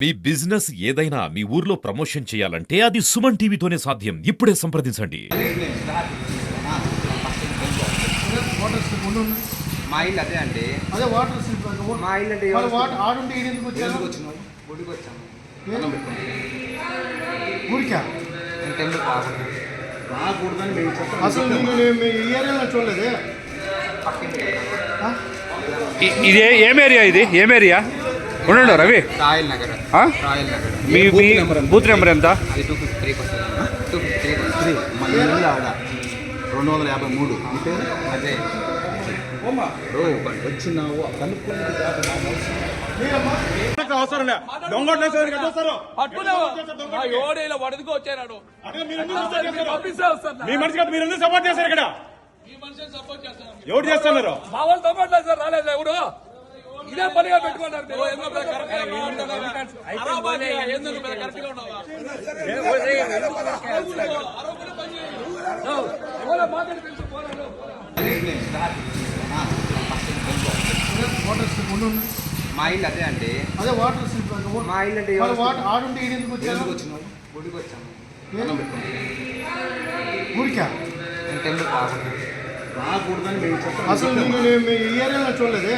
మీ business ఏదైనా మీ ఊర్లో promotion చేయాలంటే అది సుమన్ టీవీతోనే సాధ్యం. ఇప్పుడే సంప్రదించండి. మా ఇల్లు అదే అండి. అదే వాటర్ స్లిప్ మా ఇల్లు అంటే వాటర్ ఆడుంటే ఈడెందుకు వచ్చాను? గుడికి వచ్చాము. గుడికా టెంపుల్ రాకూడదని మేము చెప్తాం. అసలు నేను ఈ ఏరియాలో చూడలేదే. ఇది ఏం ఏరియా? ఇది ఏం ఏరియా? ఉండండి రవి. రాయల్ నగర్. రాయల్ నగర్. మీ బూత్ నెంబర్ ఎంత? అది 253 వస్తుంది. 253 మా ఇల్లు ఆడ 253. అంటే అదే వచ్చినావు కనుక్కుని మీ మనిషి మీరు ఎందుకు సపోర్ట్ చేశారు? ఇక్కడ ఎవరు చేస్తున్నారు? మా వాళ్ళు తప్పట్లేదు సార్, రాలేదు ఎవరు. ఇదే పనిగా పెట్టుకున్నారు. వాటర్ స్లిప్ మా ఇల్లు అదే అండి. అదే వాటర్ స్లిప్ మా ఇల్లు అంటే వాటర్ ఆడుంటే ఈడెందుకు వచ్చాను? గుడికి వచ్చాము. గుడికా టెంపుల్ రాకూడదని మేము చెప్తాం. అసలు నేను ఈ ఏరియాలో చూడలేదే.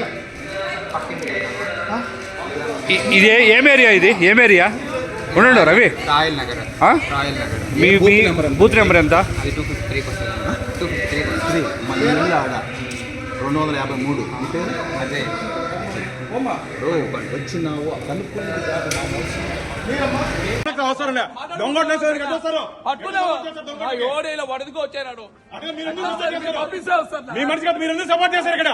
ఇది ఏం ఏరియా? ఇది ఏం ఏరియా? ఉండండి రవి. రాయల్ నగర్. రాయల్ నగర్. మీ బూత్ నెంబర్ ఎంత? అది 253 వస్తుంది. 253 మా ఇల్లు ఆడ 253. అంటే అదే వచ్చినావు కనుక్కుని అవసరం లే. దొంగ ఎవడైనా వడదుకు వచ్చాడు. మీ మనిషి మీరు ఎందుకు సపోర్ట్ చేశారు? ఇక్కడ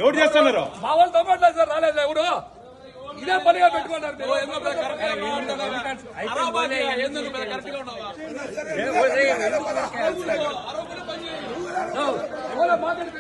ఎవరు చేస్తున్నారు? మా వాళ్ళు తప్పట్లేదు సార్, రాలేదు ఎవరు. ఇదే పనిగా పెట్టుకున్నారు. మాట్లాడి